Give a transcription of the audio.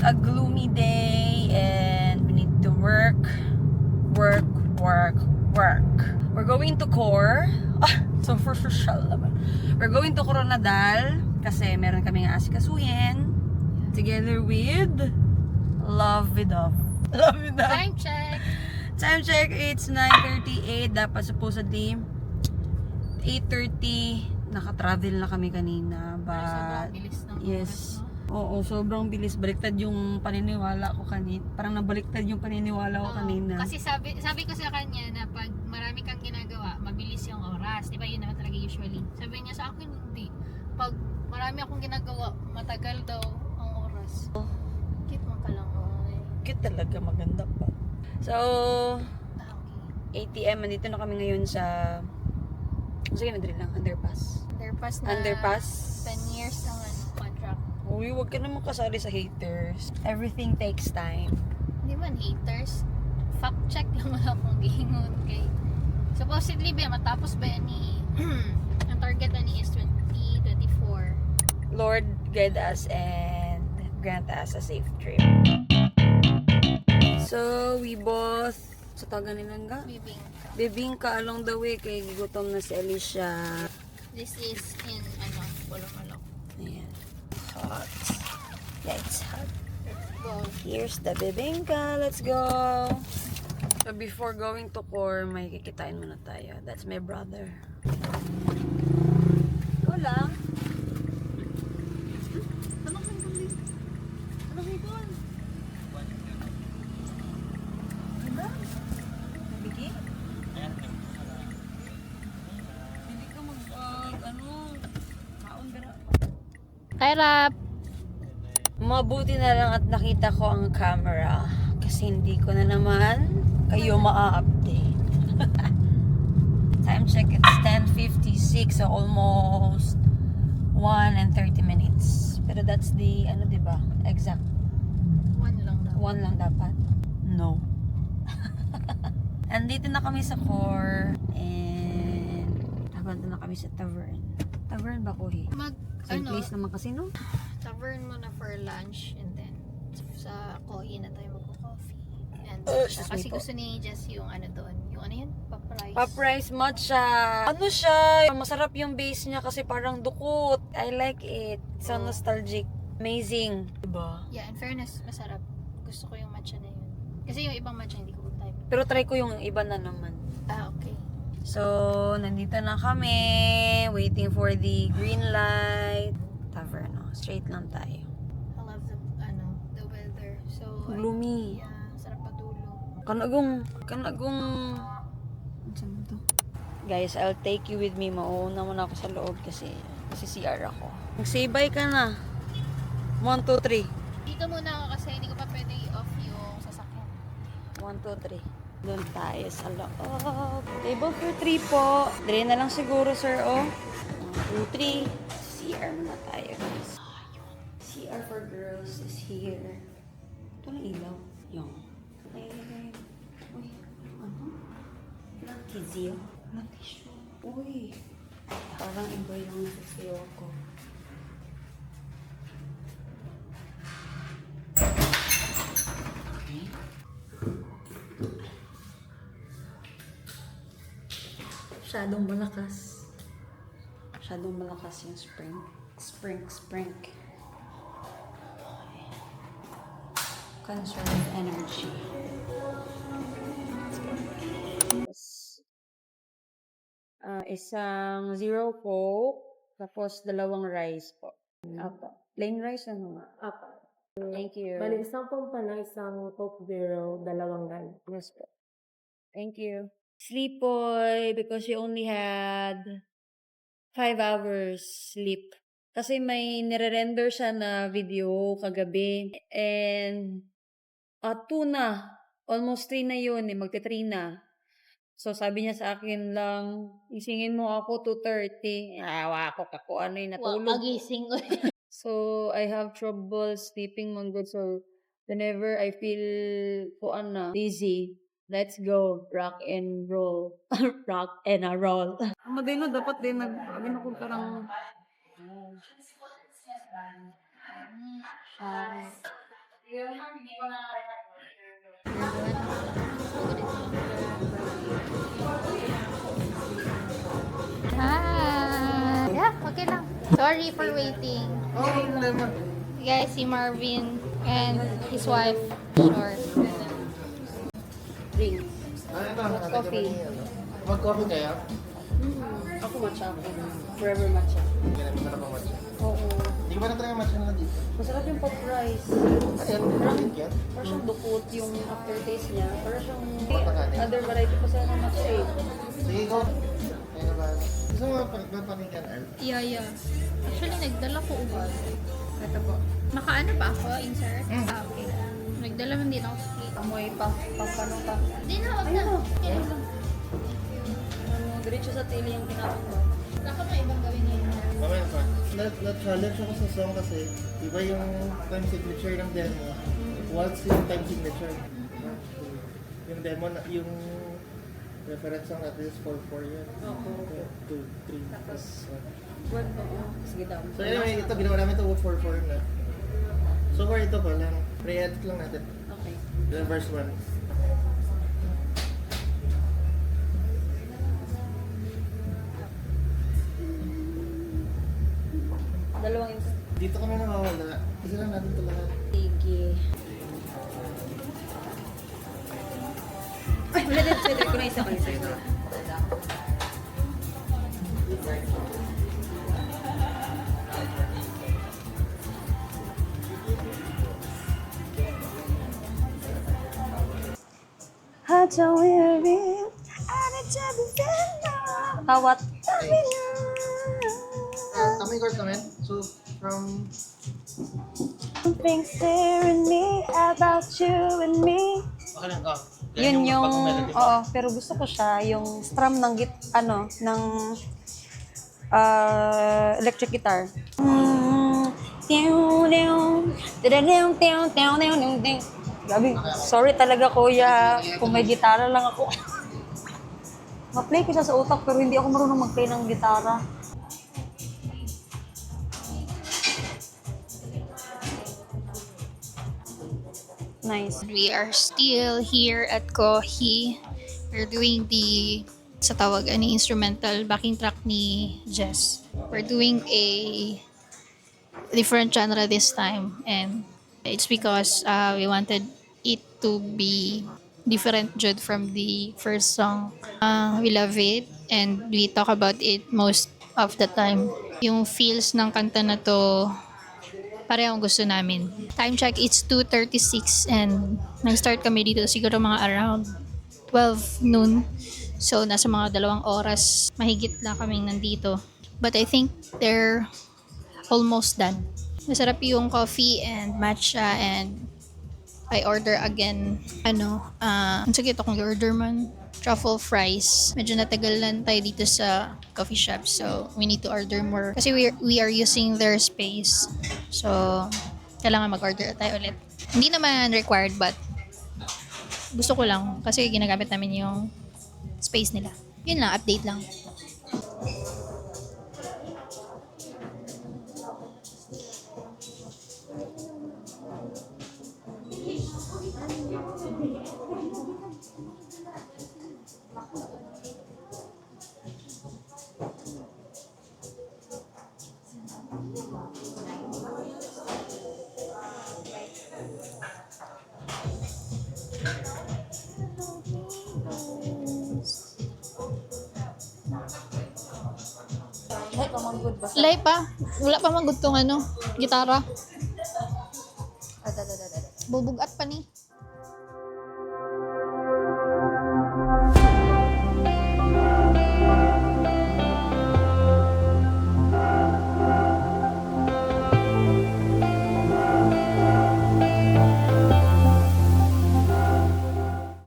a gloomy day and we need to work. We're going to Core. So for social naman. We're going to Coronadal kasi meron kaming asikasuhin together with Love with Love. Love with Love. Time check. Time check, it's 9:38. Dapat supposedly 8:30. Naka-travel na kami kanina. Sobrang But bilis ng yes. oras, no? Oo, sobrang bilis. Baliktad yung paniniwala ko kanina. Parang nabaliktad yung paniniwala ko Oo, kanina. Kasi sabi ko sa kanya na pag marami kang ginagawa, mabilis yung oras. Di ba yun naman talaga usually. Sabi niya sa akin, hindi. Pag marami akong ginagawa, matagal daw ang oras. Cute mo ka lang, oy. Cute talaga, maganda pa. So, Okay. ATM, andito na kami ngayon sa... Sige, madali lang. Underpass. Underpass 10 years ang contract. Uy, huwag ka naman kasali sa haters. Everything takes time. Hindi man haters. Fact check lang wala akong gihingon kay. Supposedly ba matapos ba ni ang target na ni is 2024. Lord, guide us and grant us a safe trip. So, we both sa taga nilang bibingka along the way kay gigutom na si Alicia. This is in Polomalok. Ayan. Hot. Yeah, it's hot. Let's go. Here's the bibingka. Let's go. So, before going to Core, may kikitain muna tayo. That's my brother. Ikaw lang. Kairap! Mabuti na lang at nakita ko ang camera kasi hindi ko na naman kayo ma-update. Time check, it's 10:56, so almost 1 and 30 minutes. Pero that's the, diba? Exact. 1 lang daw. 1 lang dapat. No. Andito na kami sa Core and nabanda na kami sa Tavern. Tavern ba, Kuhi? Same place naman kasi, no? Tavern muna for lunch and then sa Kohi na tayo magko-coffee. And kasi gusto ni Jess yung doon. Yung yun? Paprice. Paprice matcha. Ano siya? Masarap yung base niya kasi parang dukot. I like it. So nostalgic. Amazing. Diba? Yeah, in fairness, masarap. Gusto ko yung matcha na yun. Kasi yung ibang matcha hindi ko type. Pero try ko yung iba na naman. Okay. So, nandito na kami. Waiting for the green light. Tavern. Straight lang tayo. I love the weather. So, Gloomy. yeah, sarap patulog. Kanagong. Saan to? Guys, I'll take you with me. Mauuna muna ako sa loob kasi CR ako. Magsabay ka na. 1, 2, 3. Dito muna ako kasi hindi ko pa pwede i-off yung sasakyan. 1, 2, 3. Doon tayo sa loob. Table for 3 po. Dali na lang siguro, sir, oh. 1, 2, 3. CR muna tayo, guys. CR for girls is here. Ito na ilaw. Yung. Uy, ano? Walang tissue. Walang tissue. Uy. Parang iba yung sasayaw ko. Masyadong malakas. Masyadong malakas yung spring. Spring. Conserve energy. Isang 0 Coke, tapos 2 rice po. Apo. Plain rice ano nga? Apa. Thank you. Bali, isang pampana, isang Coke Zero, 2 gan. Yes po. Thank you. Sleep boy, because you only had 5 hours sleep. Kasi may nire-render siya na video kagabi. And 2 na. Almost 3 na yun eh. Magti-3 na. So sabi niya sa akin lang, isingin mo ako 2:30. Awa ako kako ano yung natulog. Pagising ko. So I have trouble sleeping man good. So whenever I feel lazy, let's go rock and roll. Rock and a roll. Madino dapat din ako parang Hi! Yeah, okay lang. Sorry for waiting. Guys, si Marvin and his wife. Sure. Drink. Coffee. Mag-coffee kayo? Ako matcha ako. Forever matcha. Hindi ka namin pa matcha. Oo. Hindi ka ba na talaga matcha na dito? Masarap yung pop rice. Ayan, drink yan. Parang siyang dukot yung aftertaste niya. Parang siyang Pagkakanin. other variety pa sa matcha eh. Sige, go. Ayun na ba? Gusto mo magpapanigan, Al? Yeah. Actually, nagdala ko ubos. Ito po. Makaano ba ako? Insert? Ah, okay. Nagdala man din ako. Amoy pampano pa. Hindi na, wag na. Ayun o. Okay lang. Diretso sa tili yung tinapon mo. Baka may ibang gawin niya. Mamaya pa. Na-challenge ako sa song kasi iba yung time signature ng demo. What's yung time signature? Yung demo, yung reference song natin is 4/4 yan. Oo. 2, 3, tapos 1. Word oo. Sige daw. So anyway, ito ginawa namin ito 4/4 na. So far ito pa lang. Pre-edit lang natin. Okay. Yung verse 1. Dalawang ito. Dito kami nawawala. Kasi lang natin ito lahat. Sige. Ay, wala din. Pwede ko na isa. Tawat. Kami chords namin. So, from... Something staring me about you and me. Okay lang, oh. Yun yung, pag-melody mo. oo, pero gusto ko siya, yung strum ng ng electric guitar. Gabi, sorry talaga kuya, kung may gitara lang ako. Ma-play ko siya sa utak pero hindi ako marunong mag-play ng gitara. Nice. We are still here at Kohi. We're doing the sa tawag ani instrumental backing track ni Jess. We're doing a different genre this time and it's because we wanted it to be different jud from the first song. We love it and we talk about it most of the time. Yung feels ng kanta na to parehong gusto namin. Time check, it's 2:36 and nag-start kami dito siguro mga around 12 noon. So, nasa mga 2 oras, mahigit lang kaming nandito. But I think they're almost done. Masarap yung coffee and matcha and I order again, sige ito kung order man, truffle fries. Medyo natagalan tayo dito sa coffee shop. So, we need to order more. Kasi we are using their space. So, kailangan mag-order tayo ulit. Hindi naman required but gusto ko lang kasi ginagamit namin yung space nila. Yun lang, update lang. Ay, pamanggod ba? Lay pa. Wala pa magutong gitara. Bubugat pa ni.